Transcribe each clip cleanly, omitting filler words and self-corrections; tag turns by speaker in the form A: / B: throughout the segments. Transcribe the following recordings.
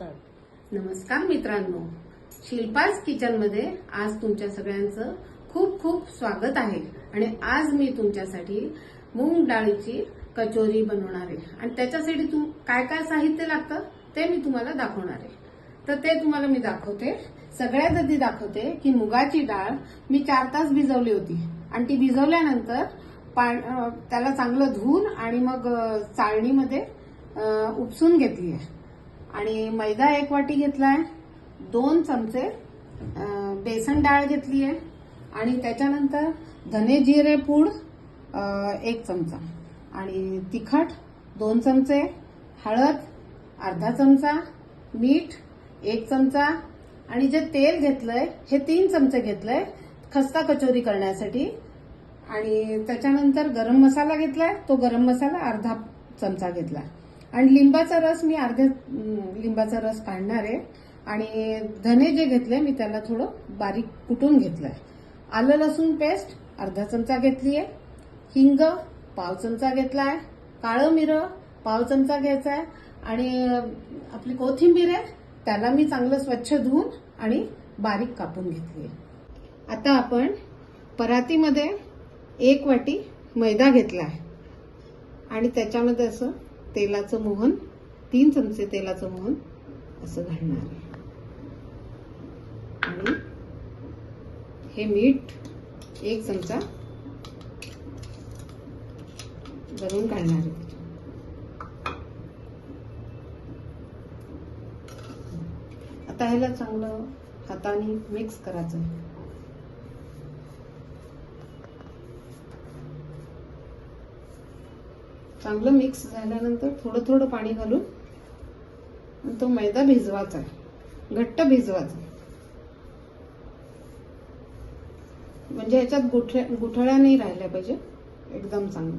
A: नमस्कार मित्रांनो, शिल्पास किचन मध्ये आज तुमच्या सगळ्यांचं खूप खूप स्वागत आहे. आणि आज मी तुमच्यासाठी मूग डाळीची कचोरी बनवणार आहे. आणि त्याच्यासाठी काय काय साहित्य लागतं ते मी तुम्हाला दाखवणार आहे. तर ते तुम्हाला मी दाखवते. सगळ्यात आधी दाखवते की मुगाची डाळ मी 4 तास भिजवली होती. आणि ती भिजवल्यानंतर त्याला चांगलं धुवून आणि मग चाळणीमध्ये उपसून घेतली आहे. आणि मैदा 1 वाटी घेतलाय, 2 चमचे बेसन डाळ घेतली आहे, आणि त्याच्यानंतर धने जिरे पूड 1 चमचा, आणि तिखट 2 चमचे, हळद अर्धा चमचा, मीठ 1 चमचा, आणि जे तेल घेतलंय हे 3 चमचे घेतलंय खस्ता कचोरी करण्यासाठी. आणि त्याच्यानंतर गरम मसाला घेतलाय, तो गरम मसाला अर्धा चमचा घेतला. आणि लिंबाचा रस मी अर्ध्या लिंबाचा रस काढणार आहे. आणि धने जे घेतले मी त्याला थोडं बारीक कुटून घेतलंय. आलं लसूण पेस्ट अर्धा चमचा घेतली आहे. हिंग पाव चमचा घेतलाय. काळं मिरं पाव चमचा घ्यायचाय. आणि आपली कोथिंबीर आहे त्याला मी चांगलं स्वच्छ धुवून आणि बारीक कापून घेतली आहे. आता आपण परातीमध्ये 1 वाटी मैदा घेतलाय आणि त्याच्यामध्ये असं तेलाचं मोहन 3 चमचे तेलाचं मोहन असं घालणार आहे. आणि हे मीठ 1 चमचा भरून घालणार आहे. आता ह्याला चांगलं हाताने मिक्स करायचं. चांगलं मिक्स झाल्यानंतर थोडं थोडं पाणी घालून तो मैदा भिजवायचा, घट्ट भिजवायचा. म्हणजे ह्याच्यात गुठळ्या नाही राहिल्या पाहिजे, एकदम चांगलं.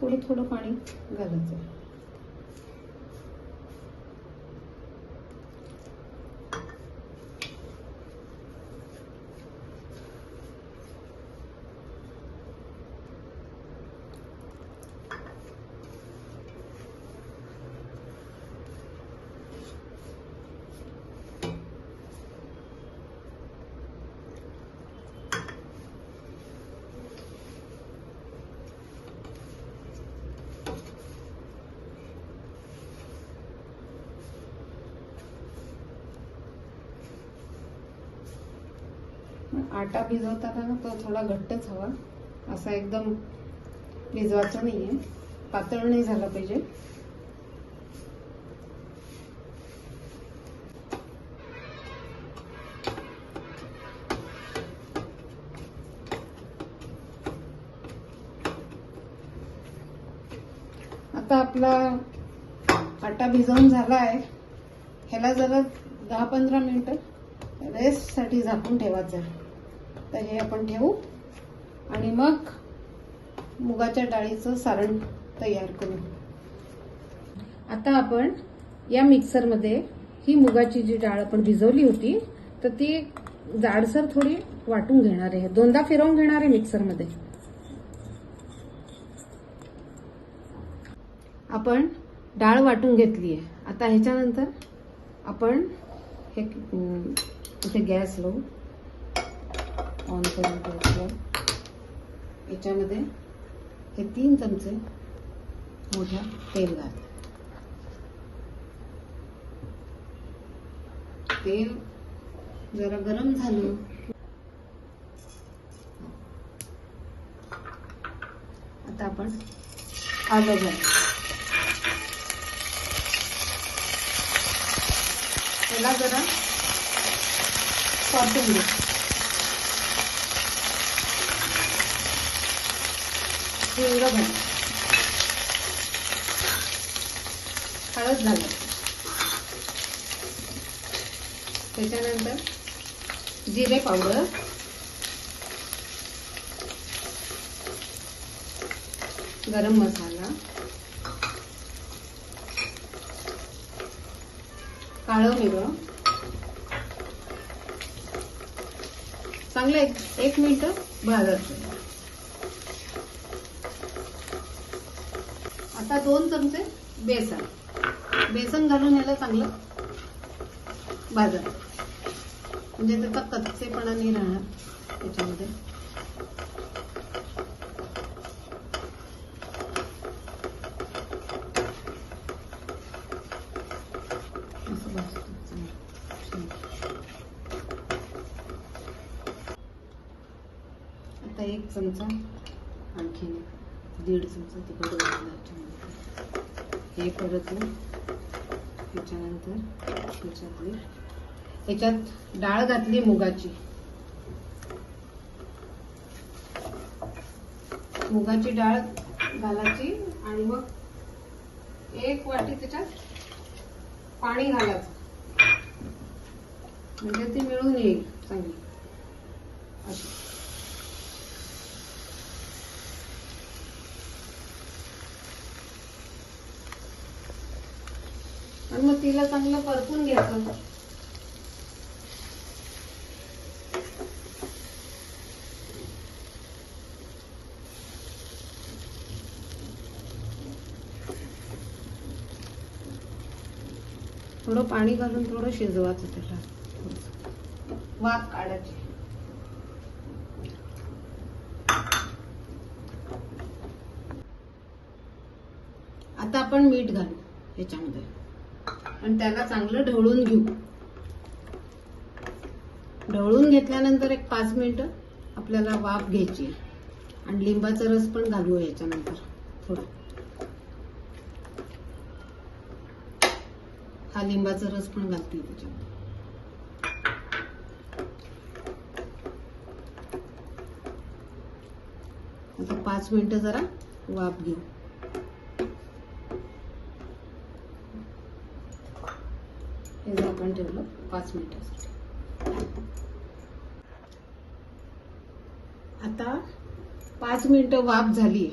A: थोडं थोडं पाणी घालायचं. आटा भिजवताना ना तो थोडा घट्टच हवा, असा एकदम भिजवायचा नाहीये, पातळ नाही झाला पाहिजे. आता आपला आटा भिजवून झाला आहे. ह्याला जरा 10-15 मिनिटं रेस्ट साठी झाकून ठेवायचं. तर हे आपण ठेवू आणि मग मुगाच्या डाळीचं सारण तयार करू. आता आपण या मिक्सरमध्ये ही मुगाची जी डाळ आपण भिजवली होती तर ती जाडसर थोडी वाटून घेणार आहे. 2दा फिरवून घेणार आहे मिक्सरमध्ये. आपण डाळ वाटून घेतली आहे. आता ह्याच्यानंतर आपण हे इथे गॅस लावू, ऑन करून ठेवतो. याच्यामध्ये हे 3 चमचे मोठा तेल घाल. तेल जरा गरम झालं आता आपण आलं घालू. त्याला जरा परतून घेऊ. हिंग घाल, हळद घाल. त्याच्यानंतर जिरे पावडर, गरम मसाला, काळं मिरं. चांगलं 1 मिनिट भाजायचं. आता 2 चमचे बेसन घालून याला चांगलं भाजा, म्हणजे त्याचा कच्चेपणा नाही राहणार त्याच्यामध्ये. आता 1 चमचा आणखी 1.5 चमचा तिखट घालून हे परतलं. त्याच्यानंतर याच्यात डाळ घातली मुगाची डाळ घालायची आणि मग 1 वाटी त्याच्यात पाणी घालायचं, म्हणजे ती मिळून येईल चांगली अशी. आणि मग तिला चांगलं परतून घ्यायचं. थोडं पाणी घालून थोडं शिजवायचं, त्याला वाफ काढायची. आता आपण मीठ घालू ह्याच्यामध्ये आणि त्याला चांगलं ढवळून घेऊ. ढवळून घेतल्यानंतर 5 मिनिटं आपल्याला वाफ घ्यायची आणि लिंबाचा रस पण घालू याच्यानंतर थोडा. हा लिंबाचा रस पण घालते त्याच्यामध्ये. आता 5 मिनिटं जरा वाफ घेऊ. हे झाकण ठेवलं 5 मिनिटासाठी. आता 5 मिनिटं वाफ झाली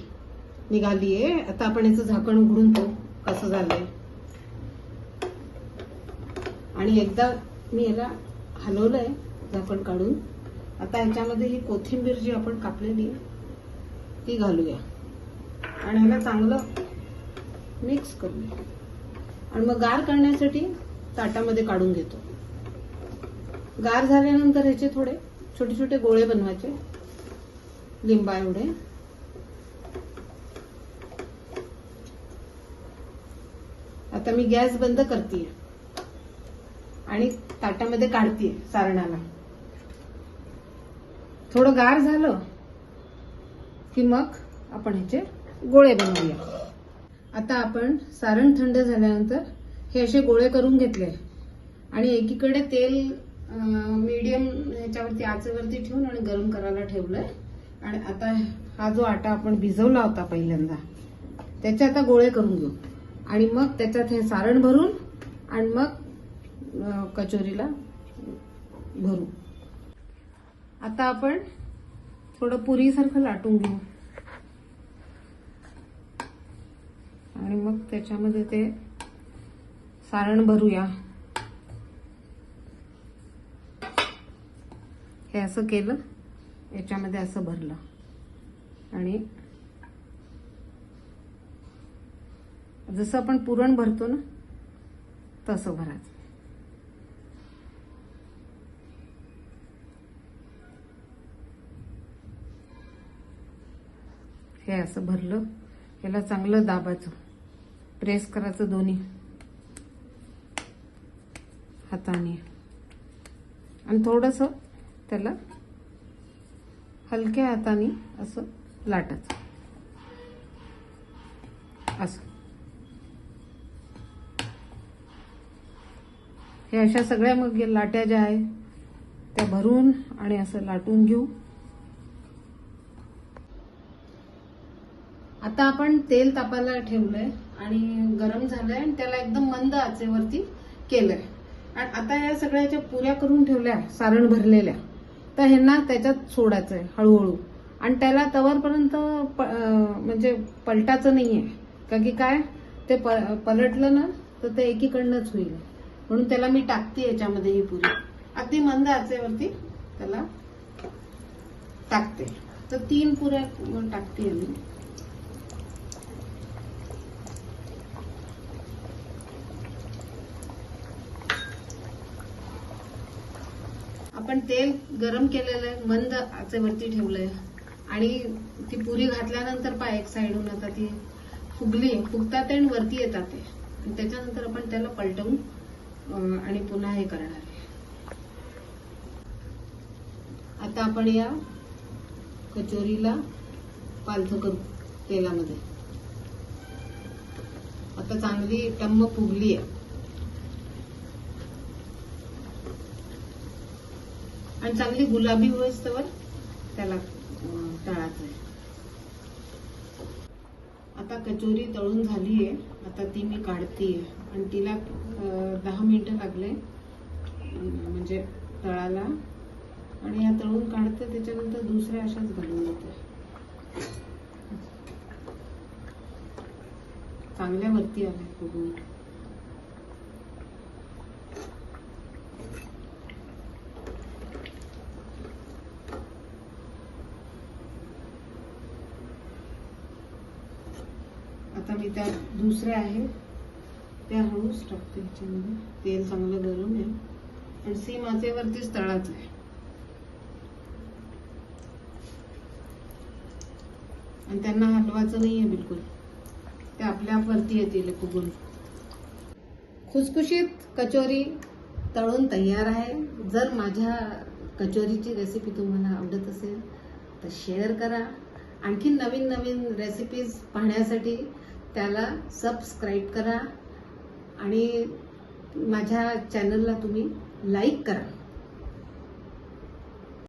A: निघालीये. आता आपण याचं झाकण उघडून पाहू कसं झालंय. आणि एकदा मी याला हलवलंय झाकण काढून. आता ह्याच्यामध्ये ही कोथिंबीर जी आपण कापलेली आहे ती घालूया आणि ह्याला चांगलं मिक्स करूया. आणि मग गार करण्यासाठी ताटामध्ये काढून घेतो. गार झाल्यानंतर ह्याचे थोडे छोटे छोटे गोळे बनवायचे लिंबा एवढे. आता मी गॅस बंद करते आणि ताटामध्ये काढते सारणाला. थोडं गार झालं की मग आपण ह्याचे गोळे बनवूया. आता आपण सारण थंड झाल्यानंतर हे असे गोळे करून घेतले आणि एकीकडे तेल मीडियम ह्याच्यावरती आचेवरती ठेवून आणि गरम करायला ठेवलंय. आणि आता हा जो आटा आपण भिजवला होता पहिल्यांदा त्याचे आता गोळे करून घेऊ आणि मग त्याच्यात हे सारण भरून आणि मग कचोरीला भरू. आता आपण थोडं पुरीसारखं लाटून घेऊ आणि मग त्याच्यामध्ये ते सारण भरूया. हे असं केलं, याच्यामध्ये असं भरलं आणि जसं आपण पुरण भरतो ना तसं भरायचं. हे असं भरलं, याला चांगलं दाबायचं, प्रेस करायचं दोन्ही हाताने आणि थोडंसं त्याला हलक्या हाताने असं लाटायचं असं. हे अशा सगळ्या मग लाट्या ज्या आहे त्या भरून आणि असं लाटून घेऊ. आता आपण तेल तापायला ठेवलंय आणि गरम झालंय आणि त्याला एकदम मंद आचेवरती केलंय. आणि आता या सगळ्याच्या पुऱ्या करून ठेवल्या सारण भरलेल्या, तर ह्यांना त्याच्यात सोडायचंय हळूहळू. आणि त्याला तवरपर्यंत म्हणजे पलटाचं नाहीये, कारण की काय ते पलटलं ना तर ते एकीकडनंच होईल. म्हणून त्याला मी टाकते याच्यामध्ये ही पुरी अगदी मंद आचेवरती त्याला टाकते. तर 3 पुऱ्या टाकते मी. आपण तेल गरम केलेलं आहे, मंद आचेवरती ठेवलंय आणि ती पुरी घातल्यानंतर पहा एक साइडून आता ती फुगतात आणि वरती येतात ते, आणि त्याच्यानंतर आपण त्याला पलटवून आणि पुन्हा हे करणार आहे. आता आपण या कचोरीला पालथं करू तेलामध्ये. आता चांगली टम्म फुगली आहे आणि चांगली गुलाबी होईस्तवर त्याला तळायचं आहे. आता कचोरी तळून झाली आहे. आता ती मी काढतीये आणि तिला 10 मिनिटं लागले म्हणजे तळाला, आणि या तळून काढते त्याच्यानंतर दुसऱ्या अशाच घालून देते. चांगल्या वरती आले फुगून. आता मी त्या दुसऱ्या आहे त्या हळूच टाकते ह्याच्यामध्ये. तेल चांगलं गरम आहे आणि सीम आचेवरतीच तळायचं आहे आणि त्यांना हलवायचं नाहीये बिलकुल, ते आपल्या आप वरती येतील फुगून. खुसखुशीत कचोरी तळून तयार आहे. जर माझ्या कचोरीची रेसिपी तुम्हाला आवडत असेल तर शेअर करा. आणखी नवीन नवीन रेसिपीज पाहण्यासाठी त्याला सबस्क्राईब करा आणि माझ्या चॅनलला तुम्ही लाईक करा.